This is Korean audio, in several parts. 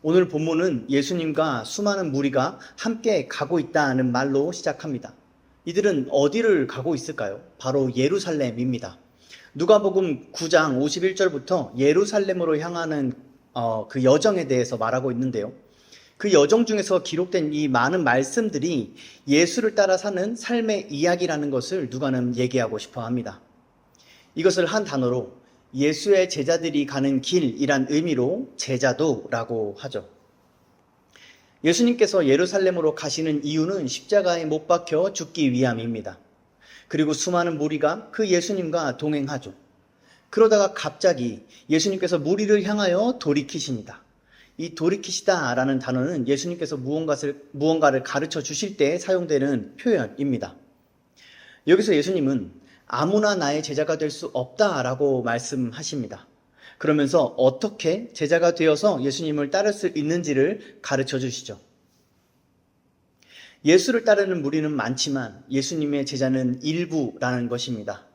오늘 본문은 예수님과 수많은 무리가 함께 가고 있다는 말로 시작합니다. 이들은 어디를 가고 있을까요? 바로 예루살렘입니다. 누가복음 9장 51절부터 예루살렘으로 향하는 그 여정에 대해서 말하고 있는데요. 그 여정 중에서 기록된 이 많은 말씀들이 예수를 따라 사는 삶의 이야기라는 것을 누가는 얘기하고 싶어 합니다. 이것을 한 단어로 예수의 제자들이 가는 길이란 의미로 제자도라고 하죠. 예수님께서 예루살렘으로 가시는 이유는 십자가에 못 박혀 죽기 위함입니다. 그리고 수많은 무리가 그 예수님과 동행하죠. 그러다가 갑자기 예수님께서 무리를 향하여 돌이키십니다. 이 돌이키시다라는 단어는 예수님께서 무언가를 가르쳐 주실 때 사용되는 표현입니다. 여기서 예수님은 아무나 나의 제자가 될 수 없다라고 말씀하십니다. 그러면서 어떻게 제자가 되어서 예수님을 따를 수 있는지를 가르쳐 주시죠. 예수를 따르는 무리는 많지만 예수님의 제자는 일부라는 것입니다.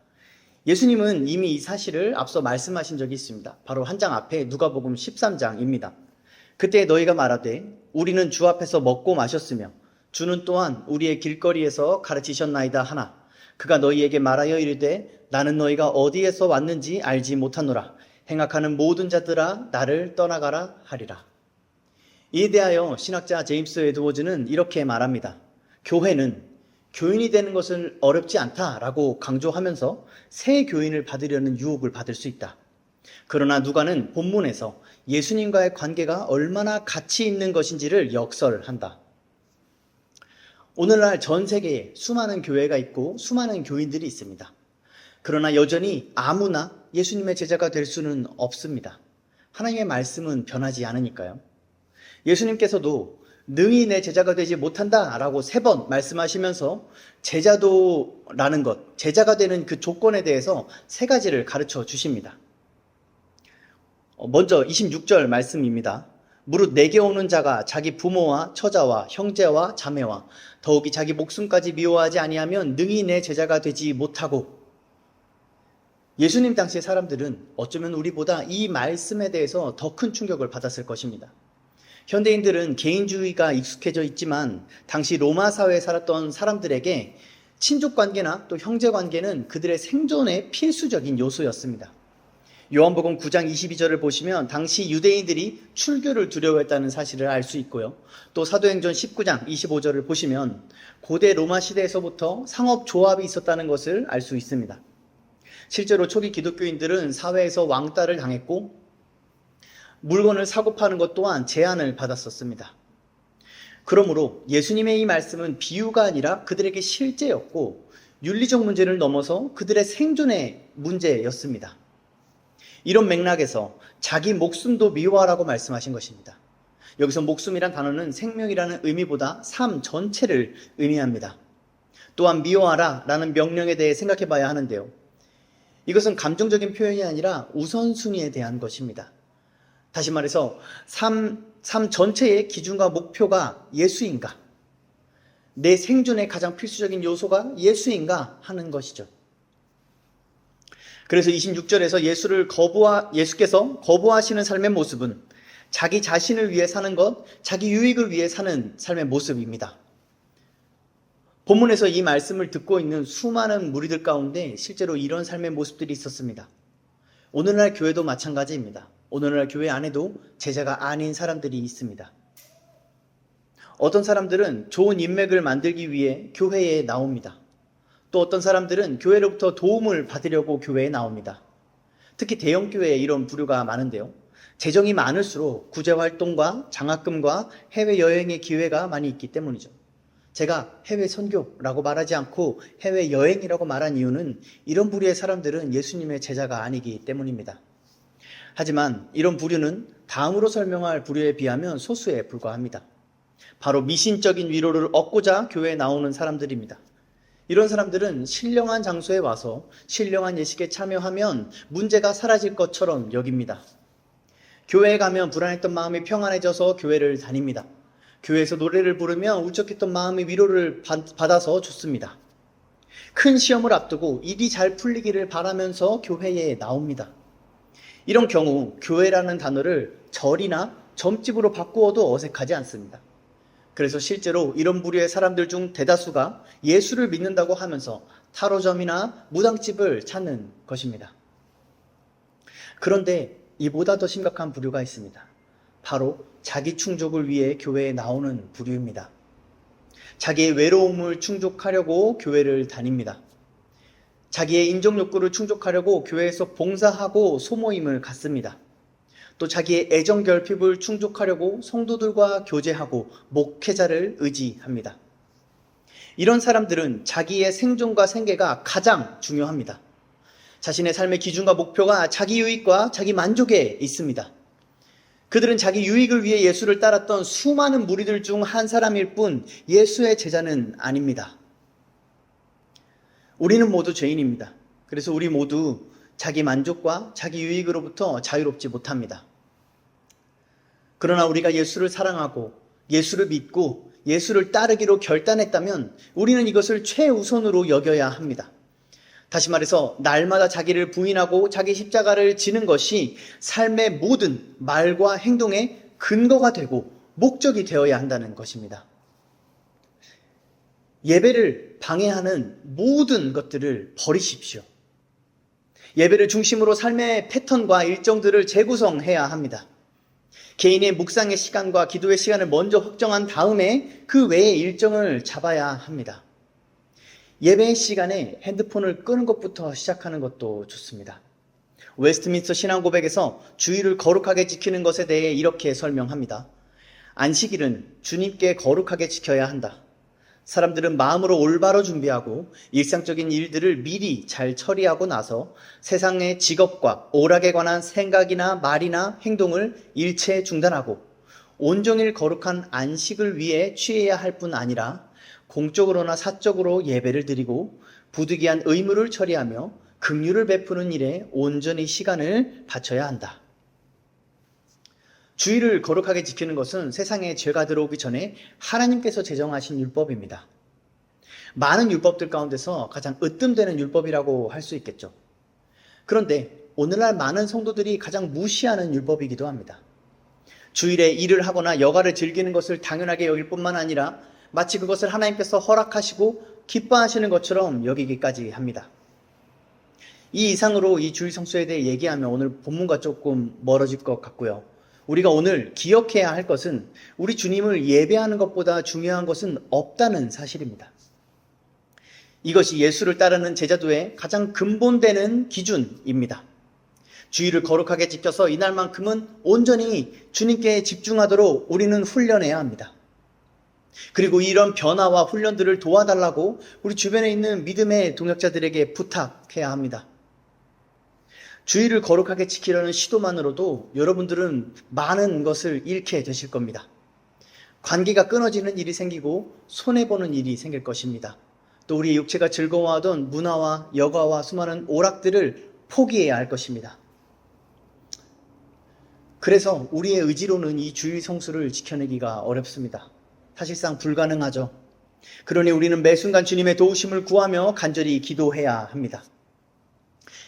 예수님은 이미 이 사실을 앞서 말씀하신 적이 있습니다. 바로 한 장 앞에 누가복음 13장입니다. 그때 너희가 말하되 우리는 주 앞에서 먹고 마셨으며 주는 또한 우리의 길거리에서 가르치셨나이다 하나 그가 너희에게 말하여 이르되 나는 너희가 어디에서 왔는지 알지 못하노라. 행악하는 모든 자들아 나를 떠나가라 하리라. 이에 대하여 신학자 제임스 에드워즈는 이렇게 말합니다. 교회는 교인이 되는 것은 어렵지 않다라고 강조하면서 새 교인을 받으려는 유혹을 받을 수 있다. 그러나 누가는 본문에서 예수님과의 관계가 얼마나 가치 있는 것인지를 역설한다. 오늘날 전 세계에 수많은 교회가 있고 수많은 교인들이 있습니다. 그러나 여전히 아무나 예수님의 제자가 될 수는 없습니다. 하나님의 말씀은 변하지 않으니까요. 예수님께서도 능히 내 제자가 되지 못한다라고 3번 말씀하시면서 제자도라는 것, 제자가 되는 그 조건에 대해서 3가지를 가르쳐 주십니다. 먼저 26절 말씀입니다. 무릇 내게 오는 자가 자기 부모와 처자와 형제와 자매와 더욱이 자기 목숨까지 미워하지 아니하면 능히 내 제자가 되지 못하고. 예수님 당시의 사람들은 어쩌면 우리보다 이 말씀에 대해서 더 큰 충격을 받았을 것입니다. 현대인들은 개인주의가 익숙해져 있지만 당시 로마 사회에 살았던 사람들에게 친족관계나 또 형제관계는 그들의 생존의 필수적인 요소였습니다. 요한복음 9장 22절을 보시면 당시 유대인들이 출교를 두려워했다는 사실을 알 수 있고요. 또 사도행전 19장 25절을 보시면 고대 로마 시대에서부터 상업조합이 있었다는 것을 알 수 있습니다. 실제로 초기 기독교인들은 사회에서 왕따를 당했고 물건을 사고 파는 것 또한 제한을 받았었습니다. 그러므로 예수님의 이 말씀은 비유가 아니라 그들에게 실제였고 윤리적 문제를 넘어서 그들의 생존의 문제였습니다. 이런 맥락에서 자기 목숨도 미워하라고 말씀하신 것입니다. 여기서 목숨이란 단어는 생명이라는 의미보다 삶 전체를 의미합니다. 또한 미워하라 라는 명령에 대해 생각해 봐야 하는데요. 이것은 감정적인 표현이 아니라 우선순위에 대한 것입니다. 다시 말해서 삶 전체의 기준과 목표가 예수인가? 내 생존의 가장 필수적인 요소가 예수인가 하는 것이죠. 그래서 26절에서 예수께서 거부하시는 삶의 모습은 자기 자신을 위해 사는 것, 자기 유익을 위해 사는 삶의 모습입니다. 본문에서 이 말씀을 듣고 있는 수많은 무리들 가운데 실제로 이런 삶의 모습들이 있었습니다. 오늘날 교회도 마찬가지입니다. 오늘날 교회 안에도 제자가 아닌 사람들이 있습니다. 어떤 사람들은 좋은 인맥을 만들기 위해 교회에 나옵니다. 또 어떤 사람들은 교회로부터 도움을 받으려고 교회에 나옵니다. 특히 대형교회에 이런 부류가 많은데요. 재정이 많을수록 구제활동과 장학금과 해외여행의 기회가 많이 있기 때문이죠. 제가 해외 선교라고 말하지 않고 해외여행이라고 말한 이유는 이런 부류의 사람들은 예수님의 제자가 아니기 때문입니다. 하지만 이런 부류는 다음으로 설명할 부류에 비하면 소수에 불과합니다. 바로 미신적인 위로를 얻고자 교회에 나오는 사람들입니다. 이런 사람들은 신령한 장소에 와서 신령한 예식에 참여하면 문제가 사라질 것처럼 여깁니다. 교회에 가면 불안했던 마음이 평안해져서 교회를 다닙니다. 교회에서 노래를 부르면 울적했던 마음의 위로를 받아서 좋습니다. 큰 시험을 앞두고 일이 잘 풀리기를 바라면서 교회에 나옵니다. 이런 경우 교회라는 단어를 절이나 점집으로 바꾸어도 어색하지 않습니다. 그래서 실제로 이런 부류의 사람들 중 대다수가 예수를 믿는다고 하면서 타로점이나 무당집을 찾는 것입니다. 그런데 이보다 더 심각한 부류가 있습니다. 바로 자기 충족을 위해 교회에 나오는 부류입니다. 자기의 외로움을 충족하려고 교회를 다닙니다. 자기의 인정 욕구를 충족하려고 교회에서 봉사하고 소모임을 갖습니다. 또 자기의 애정 결핍을 충족하려고 성도들과 교제하고 목회자를 의지합니다. 이런 사람들은 자기의 생존과 생계가 가장 중요합니다. 자신의 삶의 기준과 목표가 자기 유익과 자기 만족에 있습니다. 그들은 자기 유익을 위해 예수를 따랐던 수많은 무리들 중 한 사람일 뿐 예수의 제자는 아닙니다. 우리는 모두 죄인입니다. 그래서 우리 모두 자기 만족과 자기 유익으로부터 자유롭지 못합니다. 그러나 우리가 예수를 사랑하고 예수를 믿고 예수를 따르기로 결단했다면 우리는 이것을 최우선으로 여겨야 합니다. 다시 말해서 날마다 자기를 부인하고 자기 십자가를 지는 것이 삶의 모든 말과 행동의 근거가 되고 목적이 되어야 한다는 것입니다. 예배를 방해하는 모든 것들을 버리십시오. 예배를 중심으로 삶의 패턴과 일정들을 재구성해야 합니다. 개인의 묵상의 시간과 기도의 시간을 먼저 확정한 다음에 그 외의 일정을 잡아야 합니다. 예배의 시간에 핸드폰을 끄는 것부터 시작하는 것도 좋습니다. 웨스트민스터 신앙고백에서 주일을 거룩하게 지키는 것에 대해 이렇게 설명합니다. 안식일은 주님께 거룩하게 지켜야 한다. 사람들은 마음으로 올바로 준비하고 일상적인 일들을 미리 잘 처리하고 나서 세상의 직업과 오락에 관한 생각이나 말이나 행동을 일체 중단하고 온종일 거룩한 안식을 위해 취해야 할 뿐 아니라 공적으로나 사적으로 예배를 드리고 부득이한 의무를 처리하며 긍휼을 베푸는 일에 온전히 시간을 바쳐야 한다. 주일을 거룩하게 지키는 것은 세상에 죄가 들어오기 전에 하나님께서 제정하신 율법입니다. 많은 율법들 가운데서 가장 으뜸되는 율법이라고 할 수 있겠죠. 그런데 오늘날 많은 성도들이 가장 무시하는 율법이기도 합니다. 주일에 일을 하거나 여가를 즐기는 것을 당연하게 여길 뿐만 아니라 마치 그것을 하나님께서 허락하시고 기뻐하시는 것처럼 여기기까지 합니다. 이 이상으로 이 주일 성수에 대해 얘기하면 오늘 본문과 조금 멀어질 것 같고요. 우리가 오늘 기억해야 할 것은 우리 주님을 예배하는 것보다 중요한 것은 없다는 사실입니다. 이것이 예수를 따르는 제자도의 가장 근본되는 기준입니다. 주일을 거룩하게 지켜서 이날만큼은 온전히 주님께 집중하도록 우리는 훈련해야 합니다. 그리고 이런 변화와 훈련들을 도와달라고 우리 주변에 있는 믿음의 동역자들에게 부탁해야 합니다. 주일을 거룩하게 지키려는 시도만으로도 여러분들은 많은 것을 잃게 되실 겁니다. 관계가 끊어지는 일이 생기고 손해보는 일이 생길 것입니다. 또 우리의 육체가 즐거워하던 문화와 여가와 수많은 오락들을 포기해야 할 것입니다. 그래서 우리의 의지로는 이 주일 성수를 지켜내기가 어렵습니다. 사실상 불가능하죠. 그러니 우리는 매 순간 주님의 도우심을 구하며 간절히 기도해야 합니다.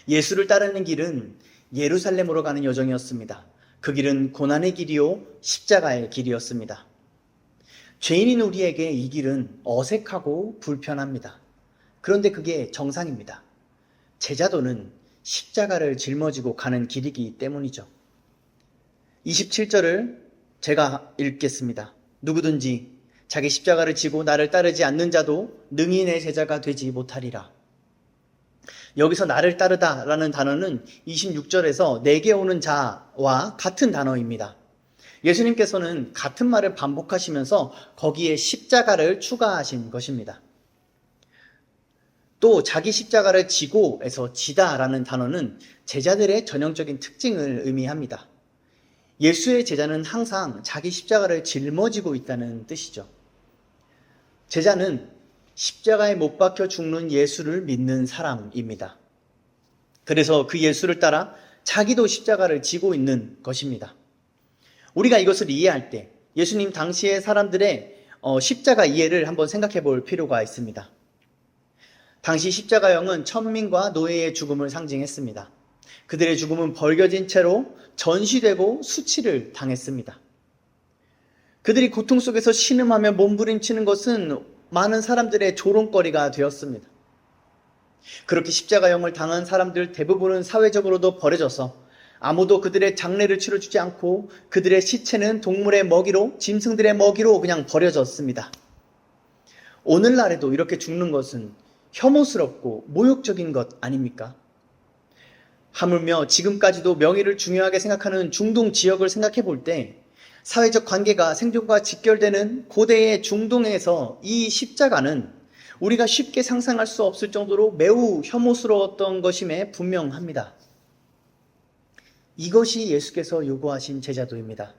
예수를 따르는 길은 예루살렘으로 가는 여정이었습니다. 그 길은 고난의 길이요 십자가의 길이었습니다. 죄인인 우리에게 이 길은 어색하고 불편합니다. 그런데 그게 정상입니다. 제자도는 십자가를 짊어지고 가는 길이기 때문이죠. 27절을 제가 읽겠습니다. 누구든지 자기 십자가를 지고 나를 따르지 않는 자도 능히 내 제자가 되지 못하리라. 여기서 나를 따르다 라는 단어는 26절에서 내게 오는 자와 같은 단어입니다. 예수님께서는 같은 말을 반복하시면서 거기에 십자가를 추가하신 것입니다. 또 자기 십자가를 지고에서 지다라는 단어는 제자들의 전형적인 특징을 의미합니다. 예수의 제자는 항상 자기 십자가를 짊어지고 있다는 뜻이죠. 제자는 십자가에 못 박혀 죽는 예수를 믿는 사람입니다. 그래서 그 예수를 따라 자기도 십자가를 지고 있는 것입니다. 우리가 이것을 이해할 때 예수님 당시의 사람들의 십자가 이해를 한번 생각해 볼 필요가 있습니다. 당시 십자가형은 천민과 노예의 죽음을 상징했습니다. 그들의 죽음은 벌겨진 채로 전시되고 수치를 당했습니다. 그들이 고통 속에서 신음하며 몸부림치는 것은 많은 사람들의 조롱거리가 되었습니다. 그렇게 십자가형을 당한 사람들 대부분은 사회적으로도 버려져서 아무도 그들의 장례를 치러주지 않고 그들의 시체는 동물의 먹이로, 짐승들의 먹이로 그냥 버려졌습니다. 오늘날에도 이렇게 죽는 것은 혐오스럽고 모욕적인 것 아닙니까? 하물며 지금까지도 명예를 중요하게 생각하는 중동 지역을 생각해 볼 때 사회적 관계가 생존과 직결되는 고대의 중동에서 이 십자가는 우리가 쉽게 상상할 수 없을 정도로 매우 혐오스러웠던 것임에 분명합니다. 이것이 예수께서 요구하신 제자도입니다.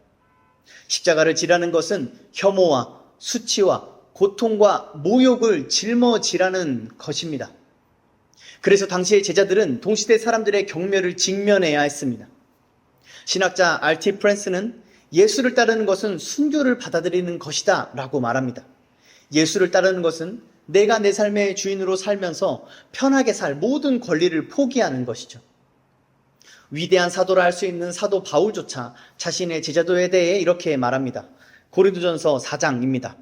십자가를 지라는 것은 혐오와 수치와 고통과 모욕을 짊어지라는 것입니다. 그래서 당시의 제자들은 동시대 사람들의 경멸을 직면해야 했습니다. 신학자 R.T. 프랜스는 예수를 따르는 것은 순교를 받아들이는 것이다 라고 말합니다. 예수를 따르는 것은 내가 내 삶의 주인으로 살면서 편하게 살 모든 권리를 포기하는 것이죠. 위대한 사도라 할 수 있는 사도 바울조차 자신의 제자도에 대해 이렇게 말합니다. 고린도전서 4장입니다.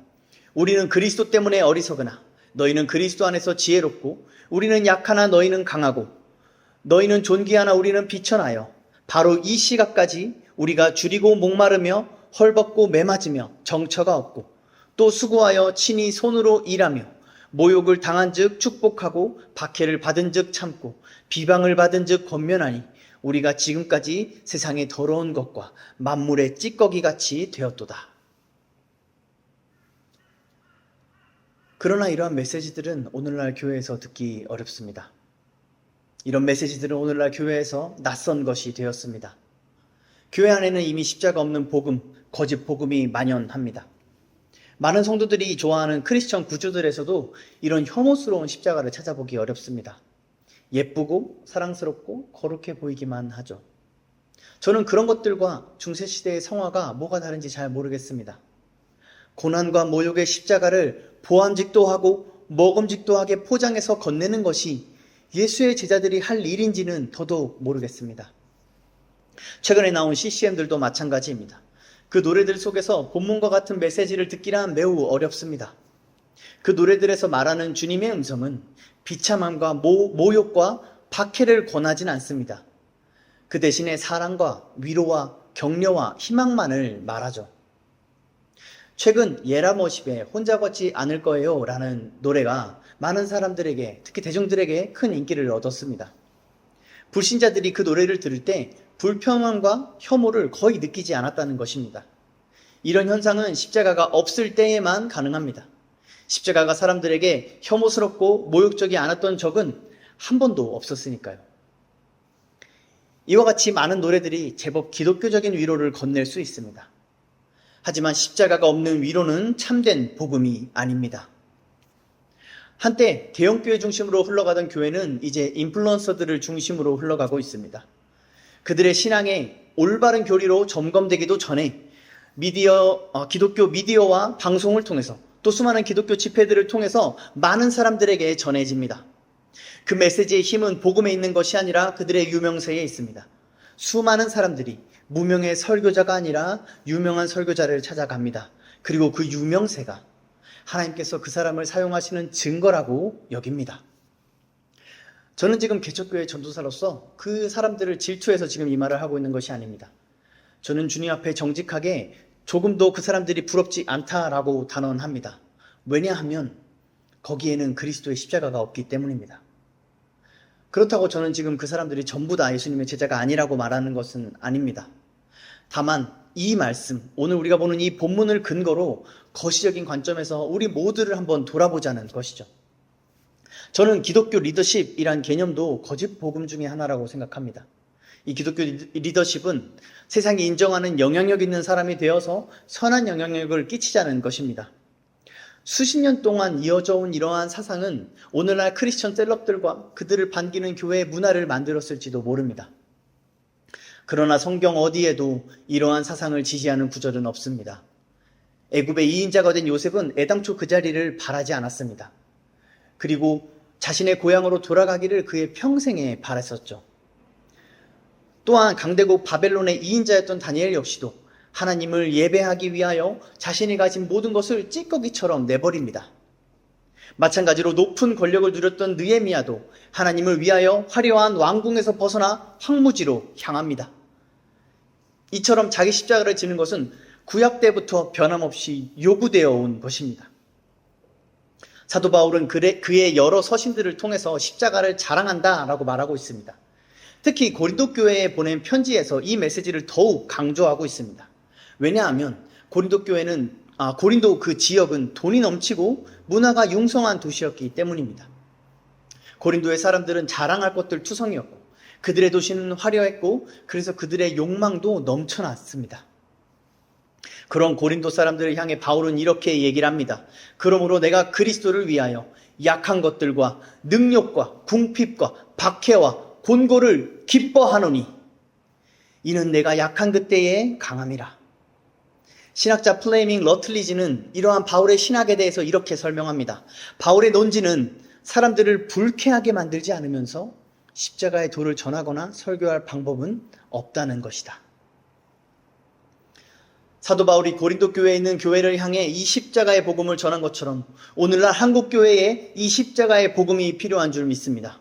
우리는 그리스도 때문에 어리석으나 너희는 그리스도 안에서 지혜롭고 우리는 약하나 너희는 강하고 너희는 존귀하나 우리는 비천하여 바로 이 시각까지 우리가 줄이고 목마르며 헐벗고 매맞으며 정처가 없고 또 수고하여 친히 손으로 일하며 모욕을 당한즉 축복하고 박해를 받은즉 참고 비방을 받은즉 권면하니 우리가 지금까지 세상의 더러운 것과 만물의 찌꺼기같이 되었도다. 그러나 이러한 메시지들은 오늘날 교회에서 듣기 어렵습니다. 이런 메시지들은 오늘날 교회에서 낯선 것이 되었습니다. 교회 안에는 이미 십자가 없는 복음, 거짓 복음이 만연합니다. 많은 성도들이 좋아하는 크리스천 구주들에서도 이런 혐오스러운 십자가를 찾아보기 어렵습니다. 예쁘고 사랑스럽고 거룩해 보이기만 하죠. 저는 그런 것들과 중세시대의 성화가 뭐가 다른지 잘 모르겠습니다. 고난과 모욕의 십자가를 보암직도 하고 먹음직도 하게 포장해서 건네는 것이 예수의 제자들이 할 일인지는 더더욱 모르겠습니다. 최근에 나온 CCM들도 마찬가지입니다. 그 노래들 속에서 본문과 같은 메시지를 듣기란 매우 어렵습니다. 그 노래들에서 말하는 주님의 음성은 비참함과 모욕과 박해를 권하진 않습니다. 그 대신에 사랑과 위로와 격려와 희망만을 말하죠. 최근 예라모십의 혼자 걷지 않을 거예요 라는 노래가 많은 사람들에게, 특히 대중들에게 큰 인기를 얻었습니다. 불신자들이 그 노래를 들을 때 불평함과 혐오를 거의 느끼지 않았다는 것입니다. 이런 현상은 십자가가 없을 때에만 가능합니다. 십자가가 사람들에게 혐오스럽고 모욕적이 않았던 적은 한 번도 없었으니까요. 이와 같이 많은 노래들이 제법 기독교적인 위로를 건넬 수 있습니다. 하지만 십자가가 없는 위로는 참된 복음이 아닙니다. 한때 대형교회 중심으로 흘러가던 교회는 이제 인플루언서들을 중심으로 흘러가고 있습니다. 그들의 신앙의 올바른 교리로 점검되기도 전에 기독교 미디어와 방송을 통해서 또 수많은 기독교 집회들을 통해서 많은 사람들에게 전해집니다. 그 메시지의 힘은 복음에 있는 것이 아니라 그들의 유명세에 있습니다. 수많은 사람들이 무명의 설교자가 아니라 유명한 설교자를 찾아갑니다. 그리고 그 유명세가 하나님께서 그 사람을 사용하시는 증거라고 여깁니다. 저는 지금 개척교회 전도사로서 그 사람들을 질투해서 지금 이 말을 하고 있는 것이 아닙니다. 저는 주님 앞에 정직하게 조금도 그 사람들이 부럽지 않다라고 단언합니다. 왜냐하면 거기에는 그리스도의 십자가가 없기 때문입니다. 그렇다고 저는 지금 그 사람들이 전부 다 예수님의 제자가 아니라고 말하는 것은 아닙니다. 다만 이 말씀, 오늘 우리가 보는 이 본문을 근거로 거시적인 관점에서 우리 모두를 한번 돌아보자는 것이죠. 저는 기독교 리더십이란 개념도 거짓 복음 중에 하나라고 생각합니다. 이 기독교 리더십은 세상이 인정하는 영향력 있는 사람이 되어서 선한 영향력을 끼치자는 것입니다. 수십 년 동안 이어져 온 이러한 사상은 오늘날 크리스천 셀럽들과 그들을 반기는 교회의 문화를 만들었을지도 모릅니다. 그러나 성경 어디에도 이러한 사상을 지지하는 구절은 없습니다. 애굽의 2인자가 된 요셉은 애당초 그 자리를 바라지 않았습니다. 그리고 자신의 고향으로 돌아가기를 그의 평생에 바랬었죠. 또한 강대국 바벨론의 2인자였던 다니엘 역시도 하나님을 예배하기 위하여 자신이 가진 모든 것을 찌꺼기처럼 내버립니다. 마찬가지로 높은 권력을 누렸던 느헤미야도 하나님을 위하여 화려한 왕궁에서 벗어나 황무지로 향합니다. 이처럼 자기 십자가를 지는 것은 구약 때부터 변함없이 요구되어 온 것입니다. 사도 바울은 그의 여러 서신들을 통해서 십자가를 자랑한다라고 말하고 있습니다. 특히 고린도 교회에 보낸 편지에서 이 메시지를 더욱 강조하고 있습니다. 왜냐하면 고린도 그 지역은 돈이 넘치고 문화가 융성한 도시였기 때문입니다. 고린도의 사람들은 자랑할 것들 투성이었고 그들의 도시는 화려했고 그래서 그들의 욕망도 넘쳐났습니다. 그런 고린도 사람들을 향해 바울은 이렇게 얘기를 합니다. 그러므로 내가 그리스도를 위하여 약한 것들과 능욕과 궁핍과 박해와 곤고를 기뻐하노니 이는 내가 약한 그때에 강함이라. 신학자 플레이밍 러틀리지는 이러한 바울의 신학에 대해서 이렇게 설명합니다. 바울의 논지는 사람들을 불쾌하게 만들지 않으면서 십자가의 도를 전하거나 설교할 방법은 없다는 것이다. 사도 바울이 고린도 교회에 있는 교회를 향해 이 십자가의 복음을 전한 것처럼 오늘날 한국 교회에 이 십자가의 복음이 필요한 줄 믿습니다.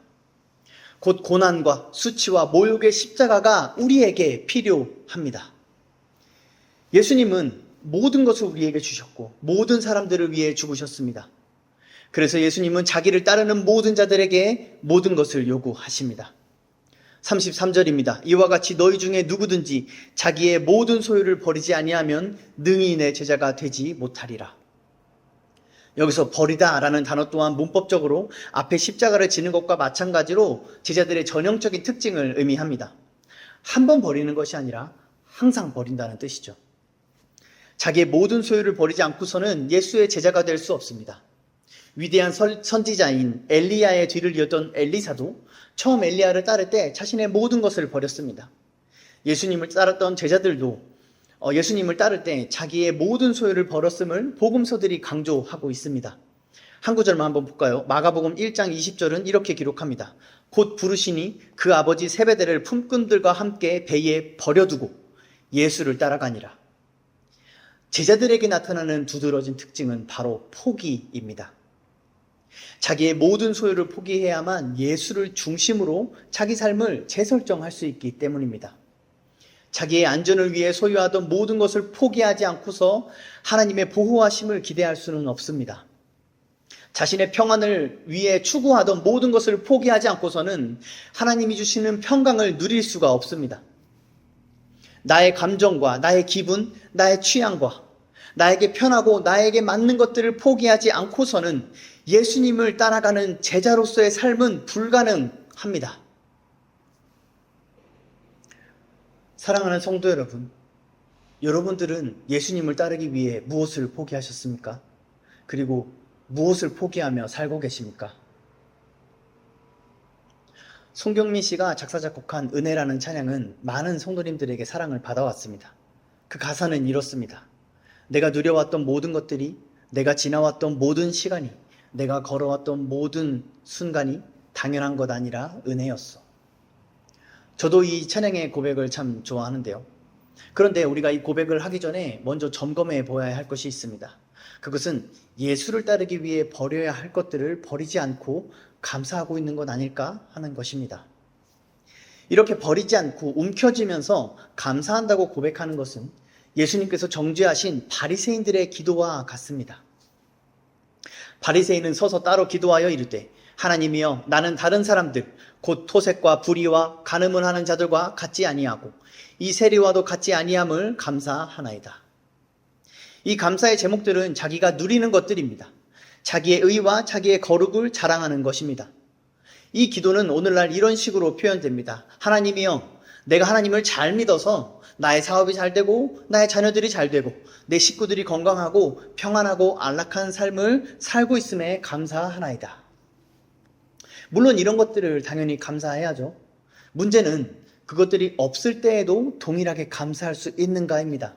곧 고난과 수치와 모욕의 십자가가 우리에게 필요합니다. 예수님은 모든 것을 우리에게 주셨고 모든 사람들을 위해 죽으셨습니다. 그래서 예수님은 자기를 따르는 모든 자들에게 모든 것을 요구하십니다. 33절입니다. 이와 같이 너희 중에 누구든지 자기의 모든 소유를 버리지 아니하면 능히 내 제자가 되지 못하리라. 여기서 버리다라는 단어 또한 문법적으로 앞에 십자가를 지는 것과 마찬가지로 제자들의 전형적인 특징을 의미합니다. 한 번 버리는 것이 아니라 항상 버린다는 뜻이죠. 자기의 모든 소유를 버리지 않고서는 예수의 제자가 될 수 없습니다. 위대한 선지자인 엘리야의 뒤를 이었던 엘리사도 처음 엘리야를 따를 때 자신의 모든 것을 버렸습니다. 예수님을 따랐던 제자들도 예수님을 따를 때 자기의 모든 소유를 버렸음을 복음서들이 강조하고 있습니다. 한 구절만 한번 볼까요? 마가복음 1장 20절은 이렇게 기록합니다. 곧 부르시니 그 아버지 세베대를 품꾼들과 함께 배에 버려두고 예수를 따라가니라. 제자들에게 나타나는 두드러진 특징은 바로 포기입니다. 자기의 모든 소유를 포기해야만 예수를 중심으로 자기 삶을 재설정할 수 있기 때문입니다. 자기의 안전을 위해 소유하던 모든 것을 포기하지 않고서 하나님의 보호하심을 기대할 수는 없습니다. 자신의 평안을 위해 추구하던 모든 것을 포기하지 않고서는 하나님이 주시는 평강을 누릴 수가 없습니다. 나의 감정과 나의 기분, 나의 취향과 나에게 편하고 나에게 맞는 것들을 포기하지 않고서는 예수님을 따라가는 제자로서의 삶은 불가능합니다. 사랑하는 성도 여러분, 여러분들은 예수님을 따르기 위해 무엇을 포기하셨습니까? 그리고 무엇을 포기하며 살고 계십니까? 송경민 씨가 작사 작곡한 은혜라는 찬양은 많은 성도님들에게 사랑을 받아왔습니다. 그 가사는 이렇습니다. 내가 누려왔던 모든 것들이, 내가 지나왔던 모든 시간이, 내가 걸어왔던 모든 순간이 당연한 것 아니라 은혜였어. 저도 이 찬양의 고백을 참 좋아하는데요. 그런데 우리가 이 고백을 하기 전에 먼저 점검해 보아야 할 것이 있습니다. 그것은 예수를 따르기 위해 버려야 할 것들을 버리지 않고 감사하고 있는 것 아닐까 하는 것입니다. 이렇게 버리지 않고 움켜쥐면서 감사한다고 고백하는 것은 예수님께서 정죄하신 바리새인들의 기도와 같습니다. 바리새인은 서서 따로 기도하여 이르되 하나님이여 나는 다른 사람들 곧 토색과 불의와 간음을 하는 자들과 같지 아니하고 이 세리와도 같지 아니함을 감사하나이다. 이 감사의 제목들은 자기가 누리는 것들입니다. 자기의 의와 자기의 거룩을 자랑하는 것입니다. 이 기도는 오늘날 이런 식으로 표현됩니다. 하나님이여 내가 하나님을 잘 믿어서 나의 사업이 잘 되고 나의 자녀들이 잘 되고 내 식구들이 건강하고 평안하고 안락한 삶을 살고 있음에 감사하나이다. 물론 이런 것들을 당연히 감사해야죠. 문제는 그것들이 없을 때에도 동일하게 감사할 수 있는가입니다.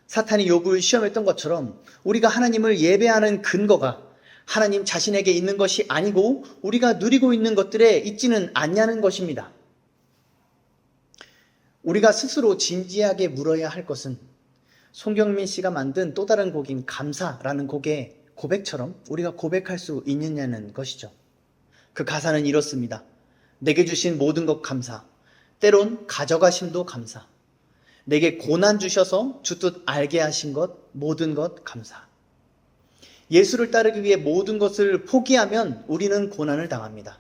사탄이 욥을 시험했던 것처럼 우리가 하나님을 예배하는 근거가 하나님 자신에게 있는 것이 아니고 우리가 누리고 있는 것들에 있지는 않냐는 것입니다. 우리가 스스로 진지하게 물어야 할 것은 송경민 씨가 만든 또 다른 곡인 감사라는 곡의 고백처럼 우리가 고백할 수 있느냐는 것이죠. 그 가사는 이렇습니다. 내게 주신 모든 것 감사, 때론 가져가심도 감사, 내게 고난 주셔서 주 뜻 알게 하신 것 모든 것 감사. 예수를 따르기 위해 모든 것을 포기하면 우리는 고난을 당합니다.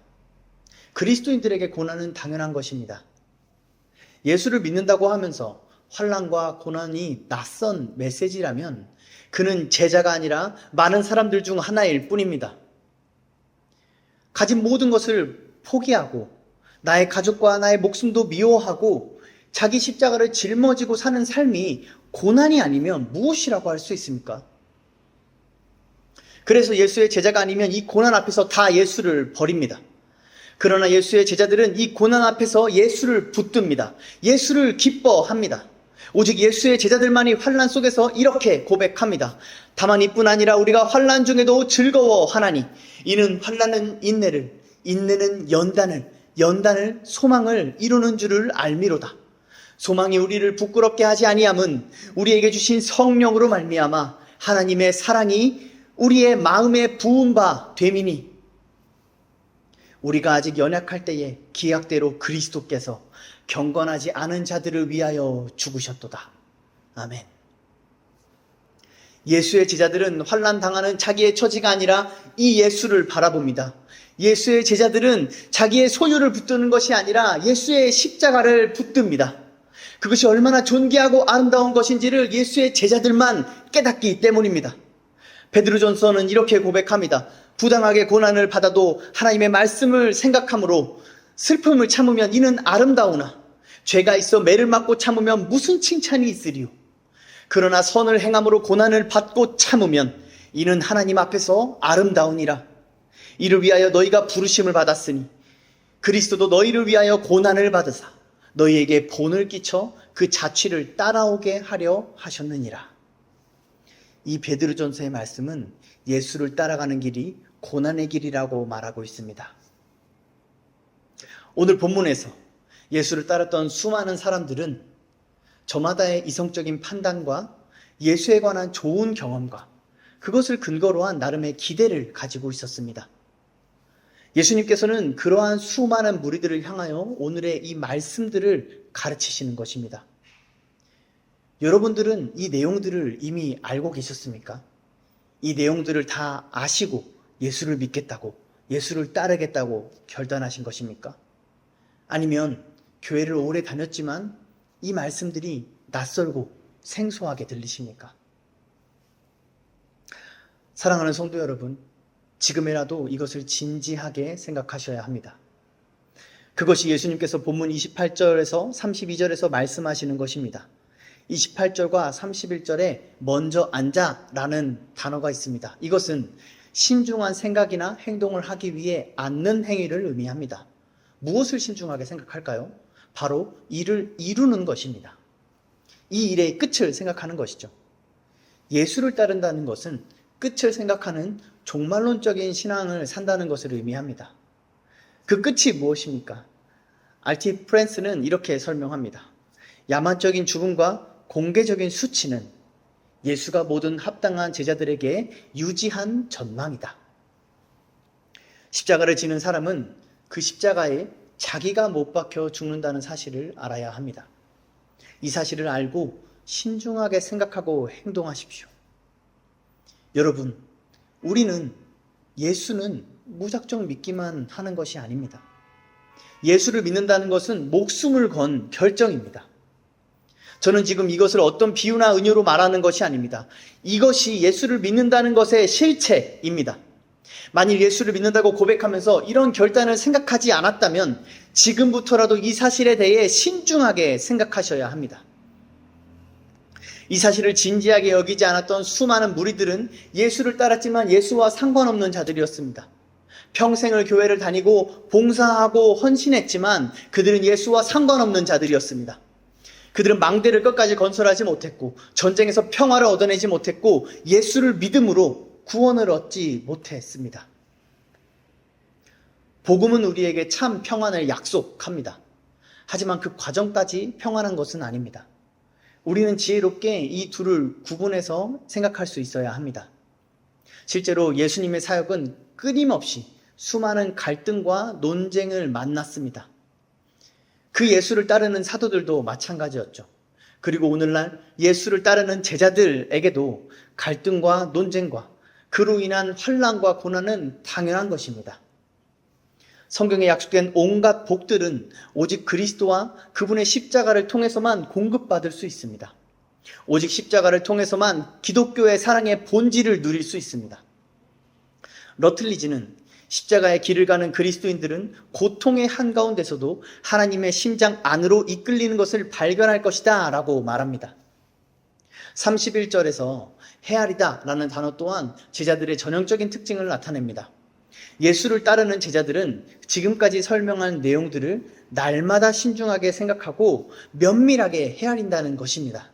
그리스도인들에게 고난은 당연한 것입니다. 예수를 믿는다고 하면서 환난과 고난이 낯선 메시지라면 그는 제자가 아니라 많은 사람들 중 하나일 뿐입니다. 가진 모든 것을 포기하고 나의 가족과 나의 목숨도 미워하고 자기 십자가를 짊어지고 사는 삶이 고난이 아니면 무엇이라고 할 수 있습니까? 그래서 예수의 제자가 아니면 이 고난 앞에서 다 예수를 버립니다. 그러나 예수의 제자들은 이 고난 앞에서 예수를 붙듭니다. 예수를 기뻐합니다. 오직 예수의 제자들만이 환난 속에서 이렇게 고백합니다. 다만 이뿐 아니라 우리가 환난 중에도 즐거워하나니 이는 환난은 인내를, 인내는 연단을, 연단을 소망을 이루는 줄을 알미로다. 소망이 우리를 부끄럽게 하지 아니함은 우리에게 주신 성령으로 말미암아 하나님의 사랑이 우리의 마음에 부은 바 됨이니 우리가 아직 연약할 때에 기약대로 그리스도께서 경건하지 않은 자들을 위하여 죽으셨도다. 아멘. 예수의 제자들은 환난 당하는 자기의 처지가 아니라 이 예수를 바라봅니다. 예수의 제자들은 자기의 소유를 붙드는 것이 아니라 예수의 십자가를 붙듭니다. 그것이 얼마나 존귀하고 아름다운 것인지를 예수의 제자들만 깨닫기 때문입니다. 베드로전서는 이렇게 고백합니다. 부당하게 고난을 받아도 하나님의 말씀을 생각함으로 슬픔을 참으면 이는 아름다우나 죄가 있어 매를 맞고 참으면 무슨 칭찬이 있으리요. 그러나 선을 행함으로 고난을 받고 참으면 이는 하나님 앞에서 아름다우니라. 이를 위하여 너희가 부르심을 받았으니 그리스도도 너희를 위하여 고난을 받으사 너희에게 본을 끼쳐 그 자취를 따라오게 하려 하셨느니라. 이 베드로전서의 말씀은 예수를 따라가는 길이 고난의 길이라고 말하고 있습니다. 오늘 본문에서 예수를 따랐던 수많은 사람들은 저마다의 이성적인 판단과 예수에 관한 좋은 경험과 그것을 근거로 한 나름의 기대를 가지고 있었습니다. 예수님께서는 그러한 수많은 무리들을 향하여 오늘의 이 말씀들을 가르치시는 것입니다. 여러분들은 이 내용들을 이미 알고 계셨습니까? 이 내용들을 다 아시고 예수를 믿겠다고, 예수를 따르겠다고 결단하신 것입니까? 아니면 교회를 오래 다녔지만 이 말씀들이 낯설고 생소하게 들리십니까? 사랑하는 성도 여러분, 지금이라도 이것을 진지하게 생각하셔야 합니다. 그것이 예수님께서 본문 28절에서 32절에서 말씀하시는 것입니다. 28절과 31절에 먼저 앉아라는 단어가 있습니다. 이것은 신중한 생각이나 행동을 하기 위해 앉는 행위를 의미합니다. 무엇을 신중하게 생각할까요? 바로 일을 이루는 것입니다. 이 일의 끝을 생각하는 것이죠. 예수를 따른다는 것은 끝을 생각하는 종말론적인 신앙을 산다는 것을 의미합니다. 그 끝이 무엇입니까? R.T. 프랜스는 이렇게 설명합니다. 야만적인 죽음과 공개적인 수치는 예수가 모든 합당한 제자들에게 유지한 전망이다. 십자가를 지는 사람은 그 십자가에 자기가 못 박혀 죽는다는 사실을 알아야 합니다. 이 사실을 알고 신중하게 생각하고 행동하십시오. 여러분, 우리는 예수는 무작정 믿기만 하는 것이 아닙니다. 예수를 믿는다는 것은 목숨을 건 결정입니다. 저는 지금 이것을 어떤 비유나 은유로 말하는 것이 아닙니다. 이것이 예수를 믿는다는 것의 실체입니다. 만일 예수를 믿는다고 고백하면서 이런 결단을 생각하지 않았다면 지금부터라도 이 사실에 대해 신중하게 생각하셔야 합니다. 이 사실을 진지하게 여기지 않았던 수많은 무리들은 예수를 따랐지만 예수와 상관없는 자들이었습니다. 평생을 교회를 다니고 봉사하고 헌신했지만 그들은 예수와 상관없는 자들이었습니다. 그들은 망대를 끝까지 건설하지 못했고 전쟁에서 평화를 얻어내지 못했고 예수를 믿음으로 구원을 얻지 못했습니다. 복음은 우리에게 참 평안을 약속합니다. 하지만 그 과정까지 평안한 것은 아닙니다. 우리는 지혜롭게 이 둘을 구분해서 생각할 수 있어야 합니다. 실제로 예수님의 사역은 끊임없이 수많은 갈등과 논쟁을 만났습니다. 그 예수를 따르는 사도들도 마찬가지였죠. 그리고 오늘날 예수를 따르는 제자들에게도 갈등과 논쟁과 그로 인한 환난과 고난은 당연한 것입니다. 성경에 약속된 온갖 복들은 오직 그리스도와 그분의 십자가를 통해서만 공급받을 수 있습니다. 오직 십자가를 통해서만 기독교의 사랑의 본질을 누릴 수 있습니다. 러틀리지는 십자가의 길을 가는 그리스도인들은 고통의 한가운데서도 하나님의 심장 안으로 이끌리는 것을 발견할 것이다 라고 말합니다. 31절에서 헤아리다 라는 단어 또한 제자들의 전형적인 특징을 나타냅니다. 예수를 따르는 제자들은 지금까지 설명한 내용들을 날마다 신중하게 생각하고 면밀하게 헤아린다는 것입니다.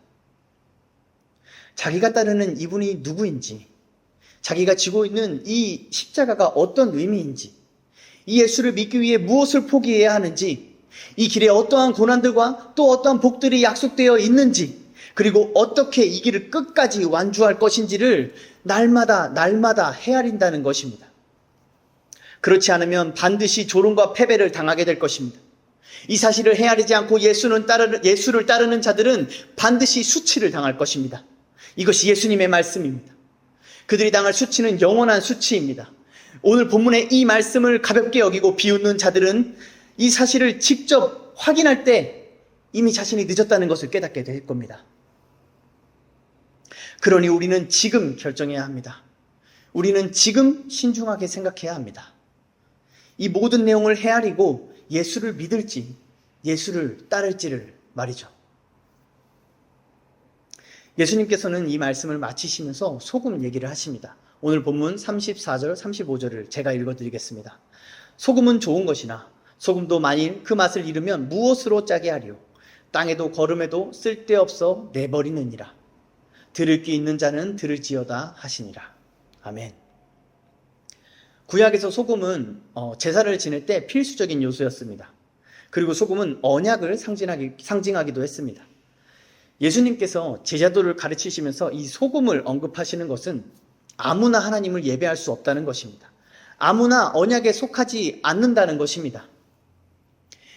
자기가 따르는 이분이 누구인지, 자기가 지고 있는 이 십자가가 어떤 의미인지, 이 예수를 믿기 위해 무엇을 포기해야 하는지, 이 길에 어떠한 고난들과 또 어떠한 복들이 약속되어 있는지, 그리고 어떻게 이 길을 끝까지 완주할 것인지를 날마다 헤아린다는 것입니다. 그렇지 않으면 반드시 조롱과 패배를 당하게 될 것입니다. 이 사실을 헤아리지 않고 예수를 따르는 자들은 반드시 수치를 당할 것입니다. 이것이 예수님의 말씀입니다. 그들이 당할 수치는 영원한 수치입니다. 오늘 본문의 이 말씀을 가볍게 여기고 비웃는 자들은 이 사실을 직접 확인할 때 이미 자신이 늦었다는 것을 깨닫게 될 겁니다. 그러니 우리는 지금 결정해야 합니다. 우리는 지금 신중하게 생각해야 합니다. 이 모든 내용을 헤아리고 예수를 믿을지 예수를 따를지를 말이죠. 예수님께서는 이 말씀을 마치시면서 소금 얘기를 하십니다. 오늘 본문 34절, 35절을 제가 읽어드리겠습니다. 소금은 좋은 것이나 소금도 만일 그 맛을 잃으면 무엇으로 짜게 하리요? 땅에도 거름에도 쓸데없어 내버리느니라. 들을 귀 있는 자는 들을지어다 하시니라. 아멘. 구약에서 소금은 제사를 지낼 때 필수적인 요소였습니다. 그리고 소금은 언약을 상징하기도 했습니다. 예수님께서 제자도를 가르치시면서 이 소금을 언급하시는 것은 아무나 하나님을 예배할 수 없다는 것입니다. 아무나 언약에 속하지 않는다는 것입니다.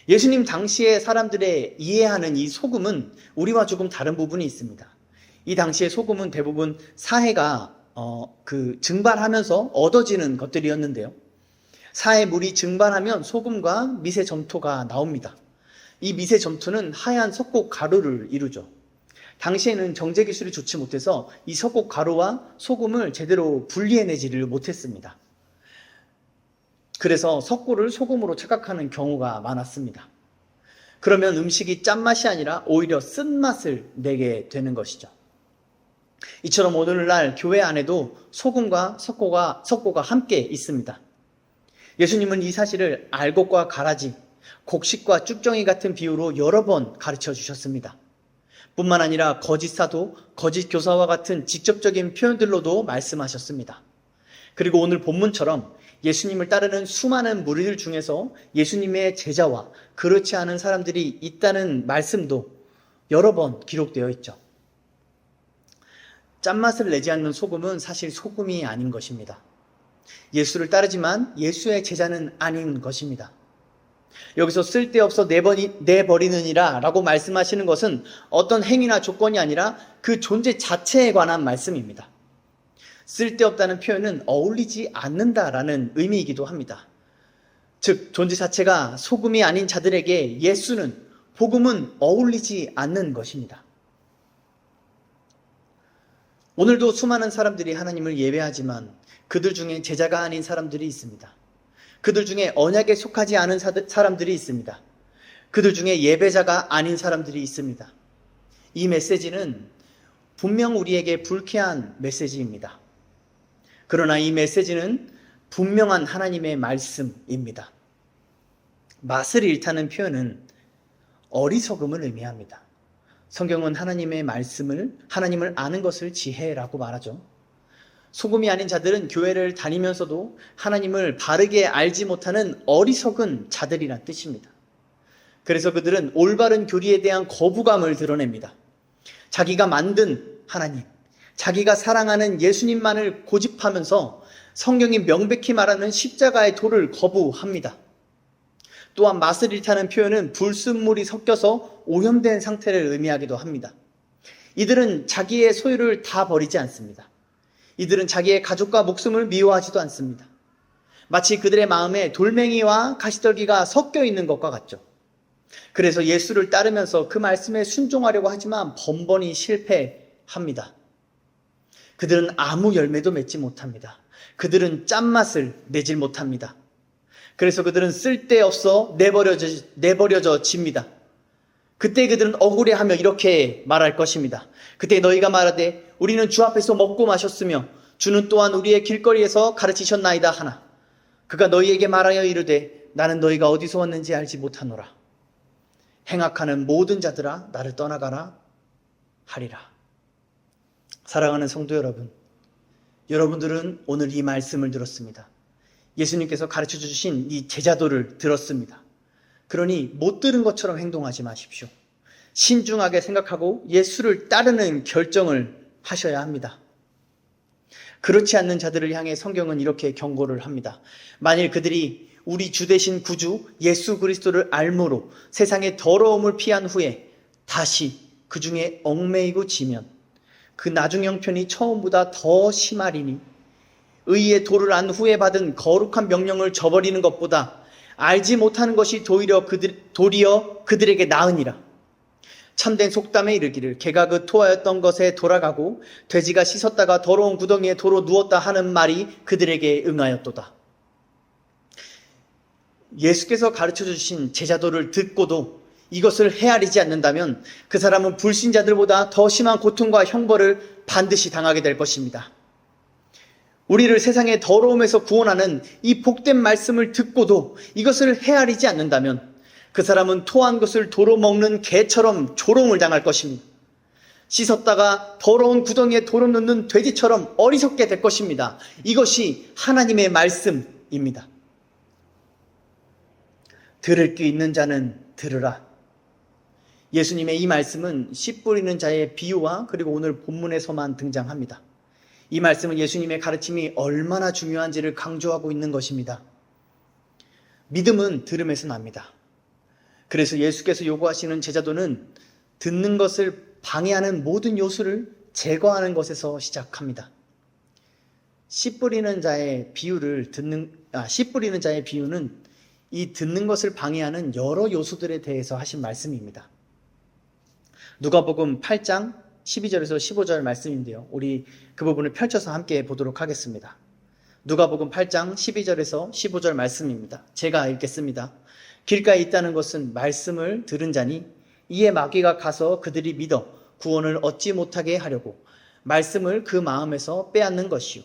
예수님 당시의 사람들의 이해하는 이 소금은 우리와 조금 다른 부분이 있습니다. 이 당시의 소금은 대부분 사해가 증발하면서 얻어지는 것들이었는데요. 사해 물이 증발하면 소금과 미세 점토가 나옵니다. 이 미세 점토는 하얀 석고 가루를 이루죠. 당시에는 정제 기술이 좋지 못해서 이 석고 가루와 소금을 제대로 분리해내지를 못했습니다. 그래서 석고를 소금으로 착각하는 경우가 많았습니다. 그러면 음식이 짠맛이 아니라 오히려 쓴맛을 내게 되는 것이죠. 이처럼 오늘날 교회 안에도 소금과 석고가 함께 있습니다. 예수님은 이 사실을 알곡과 가라지, 곡식과 쭉정이 같은 비유로 여러 번 가르쳐 주셨습니다. 뿐만 아니라 거짓 사도, 거짓 교사와 같은 직접적인 표현들로도 말씀하셨습니다. 그리고 오늘 본문처럼 예수님을 따르는 수많은 무리들 중에서 예수님의 제자와 그렇지 않은 사람들이 있다는 말씀도 여러 번 기록되어 있죠. 짠맛을 내지 않는 소금은 사실 소금이 아닌 것입니다. 예수를 따르지만 예수의 제자는 아닌 것입니다. 여기서 쓸데없어 내버리느니라 라고 말씀하시는 것은 어떤 행위나 조건이 아니라 그 존재 자체에 관한 말씀입니다. 쓸데없다는 표현은 어울리지 않는다라는 의미이기도 합니다. 즉 존재 자체가 소금이 아닌 자들에게 예수는, 복음은 어울리지 않는 것입니다. 오늘도 수많은 사람들이 하나님을 예배하지만 그들 중에 제자가 아닌 사람들이 있습니다. 그들 중에 언약에 속하지 않은 사람들이 있습니다. 그들 중에 예배자가 아닌 사람들이 있습니다. 이 메시지는 분명 우리에게 불쾌한 메시지입니다. 그러나 이 메시지는 분명한 하나님의 말씀입니다. 맛을 잃다는 표현은 어리석음을 의미합니다. 성경은 하나님의 말씀을, 하나님을 아는 것을 지혜라고 말하죠. 소금이 아닌 자들은 교회를 다니면서도 하나님을 바르게 알지 못하는 어리석은 자들이란 뜻입니다. 그래서 그들은 올바른 교리에 대한 거부감을 드러냅니다. 자기가 만든 하나님, 자기가 사랑하는 예수님만을 고집하면서 성경이 명백히 말하는 십자가의 도를 거부합니다. 또한 맛을 잃다는 표현은 불순물이 섞여서 오염된 상태를 의미하기도 합니다. 이들은 자기의 소유를 다 버리지 않습니다. 이들은 자기의 가족과 목숨을 미워하지도 않습니다. 마치 그들의 마음에 돌멩이와 가시떨기가 섞여 있는 것과 같죠. 그래서 예수를 따르면서 그 말씀에 순종하려고 하지만 번번이 실패합니다. 그들은 아무 열매도 맺지 못합니다. 그들은 짠맛을 내질 못합니다. 그래서 그들은 쓸데없어 내버려져 집니다. 그때 그들은 억울해하며 이렇게 말할 것입니다. 그때 너희가 말하되 우리는 주 앞에서 먹고 마셨으며 주는 또한 우리의 길거리에서 가르치셨나이다 하나 그가 너희에게 말하여 이르되 나는 너희가 어디서 왔는지 알지 못하노라. 행악하는 모든 자들아 나를 떠나가라 하리라. 사랑하는 성도 여러분, 여러분들은 오늘 이 말씀을 들었습니다. 예수님께서 가르쳐 주신 이 제자도를 들었습니다. 그러니 못 들은 것처럼 행동하지 마십시오. 신중하게 생각하고 예수를 따르는 결정을 하셔야 합니다. 그렇지 않는 자들을 향해 성경은 이렇게 경고를 합니다. 만일 그들이 우리 주 되신 구주 예수 그리스도를 알므로 세상의 더러움을 피한 후에 다시 그 중에 얽매이고 지면 그 나중 형편이 처음보다 더 심하리니 의의 도를 안 후에 받은 거룩한 명령을 저버리는 것보다 알지 못하는 것이 도리어 그들에게 나으니라. 참된 속담에 이르기를 개가 그 토하였던 것에 돌아가고 돼지가 씻었다가 더러운 구덩이에 도로 누웠다 하는 말이 그들에게 응하였도다. 예수께서 가르쳐 주신 제자도를 듣고도 이것을 헤아리지 않는다면 그 사람은 불신자들보다 더 심한 고통과 형벌을 반드시 당하게 될 것입니다. 우리를 세상의 더러움에서 구원하는 이 복된 말씀을 듣고도 이것을 헤아리지 않는다면 그 사람은 토한 것을 도로 먹는 개처럼 조롱을 당할 것입니다. 씻었다가 더러운 구덩이에 도로 넣는 돼지처럼 어리석게 될 것입니다. 이것이 하나님의 말씀입니다. 들을 귀 있는 자는 들으라. 예수님의 이 말씀은 씨 뿌리는 자의 비유와 그리고 오늘 본문에서만 등장합니다. 이 말씀은 예수님의 가르침이 얼마나 중요한지를 강조하고 있는 것입니다. 믿음은 들음에서 납니다. 그래서 예수께서 요구하시는 제자도는 듣는 것을 방해하는 모든 요소를 제거하는 것에서 시작합니다. 씨 뿌리는 자의 비유는 이 듣는 것을 방해하는 여러 요소들에 대해서 하신 말씀입니다. 누가복음 8장 12절에서 15절 말씀인데요. 우리 그 부분을 펼쳐서 함께 보도록 하겠습니다. 누가복음 8장 12절에서 15절 말씀입니다. 제가 읽겠습니다. 길가에 있다는 것은 말씀을 들은 자니 이에 마귀가 가서 그들이 믿어 구원을 얻지 못하게 하려고 말씀을 그 마음에서 빼앗는 것이요.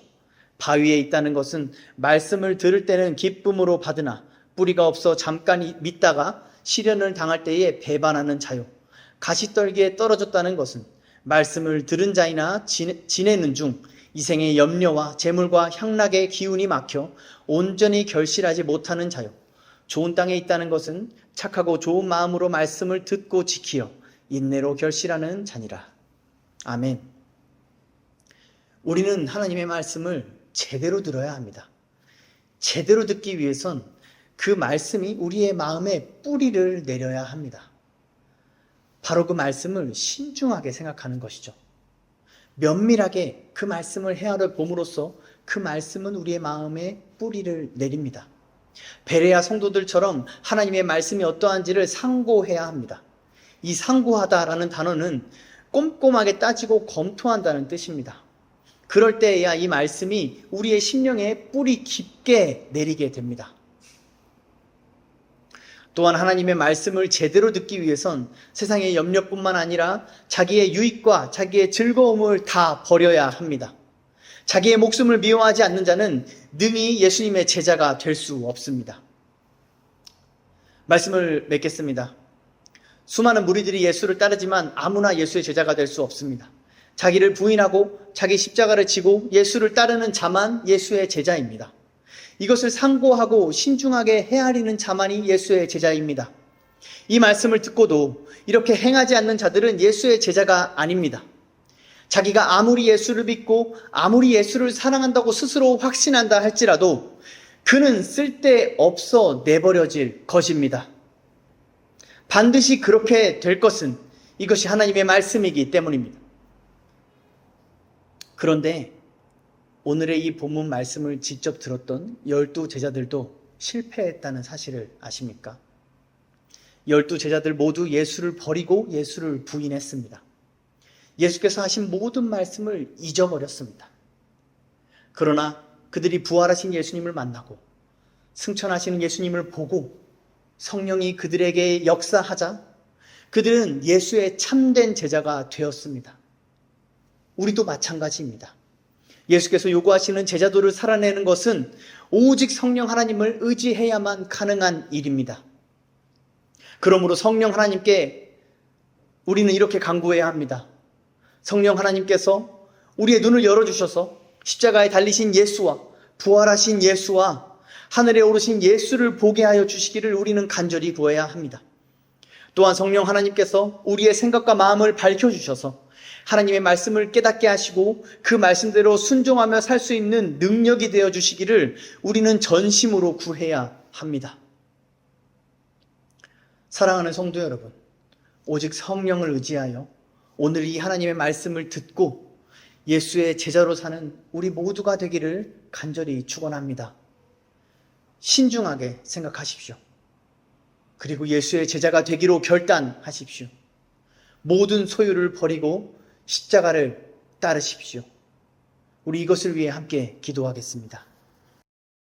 바위에 있다는 것은 말씀을 들을 때는 기쁨으로 받으나 뿌리가 없어 잠깐 믿다가 시련을 당할 때에 배반하는 자요. 가시떨기에 떨어졌다는 것은 말씀을 들은 자이나 지내는 중 이생의 염려와 재물과 향락의 기운이 막혀 온전히 결실하지 못하는 자요. 좋은 땅에 있다는 것은 착하고 좋은 마음으로 말씀을 듣고 지키어 인내로 결실하는 자니라. 아멘. 우리는 하나님의 말씀을 제대로 들어야 합니다. 제대로 듣기 위해선 그 말씀이 우리의 마음에 뿌리를 내려야 합니다. 바로 그 말씀을 신중하게 생각하는 것이죠. 면밀하게 그 말씀을 헤아려 봄으로써 그 말씀은 우리의 마음에 뿌리를 내립니다. 베레아 성도들처럼 하나님의 말씀이 어떠한지를 상고해야 합니다. 이 상고하다라는 단어는 꼼꼼하게 따지고 검토한다는 뜻입니다. 그럴 때에야 이 말씀이 우리의 심령에 뿌리 깊게 내리게 됩니다. 또한 하나님의 말씀을 제대로 듣기 위해선 세상의 염려뿐만 아니라 자기의 유익과 자기의 즐거움을 다 버려야 합니다. 자기의 목숨을 미워하지 않는 자는 능히 예수님의 제자가 될 수 없습니다. 말씀을 맺겠습니다. 수많은 무리들이 예수를 따르지만 아무나 예수의 제자가 될 수 없습니다. 자기를 부인하고 자기 십자가를 지고 예수를 따르는 자만 예수의 제자입니다. 이것을 상고하고 신중하게 헤아리는 자만이 예수의 제자입니다. 이 말씀을 듣고도 이렇게 행하지 않는 자들은 예수의 제자가 아닙니다. 자기가 아무리 예수를 믿고 아무리 예수를 사랑한다고 스스로 확신한다 할지라도 그는 쓸데없어 내버려질 것입니다. 반드시 그렇게 될 것은 이것이 하나님의 말씀이기 때문입니다. 그런데 오늘의 이 본문 말씀을 직접 들었던 12 제자들도 실패했다는 사실을 아십니까? 12 제자들 모두 예수를 버리고 예수를 부인했습니다. 예수께서 하신 모든 말씀을 잊어버렸습니다. 그러나 그들이 부활하신 예수님을 만나고 승천하시는 예수님을 보고 성령이 그들에게 역사하자 그들은 예수의 참된 제자가 되었습니다. 우리도 마찬가지입니다. 예수께서 요구하시는 제자도를 살아내는 것은 오직 성령 하나님을 의지해야만 가능한 일입니다. 그러므로 성령 하나님께 우리는 이렇게 간구해야 합니다. 성령 하나님께서 우리의 눈을 열어주셔서 십자가에 달리신 예수와 부활하신 예수와 하늘에 오르신 예수를 보게 하여 주시기를 우리는 간절히 구해야 합니다. 또한 성령 하나님께서 우리의 생각과 마음을 밝혀주셔서 하나님의 말씀을 깨닫게 하시고 그 말씀대로 순종하며 살 수 있는 능력이 되어 주시기를 우리는 전심으로 구해야 합니다. 사랑하는 성도 여러분, 오직 성령을 의지하여 오늘 이 하나님의 말씀을 듣고 예수의 제자로 사는 우리 모두가 되기를 간절히 축원합니다. 신중하게 생각하십시오. 그리고 예수의 제자가 되기로 결단하십시오. 모든 소유를 버리고 십자가를 따르십시오. 우리 이것을 위해 함께 기도하겠습니다.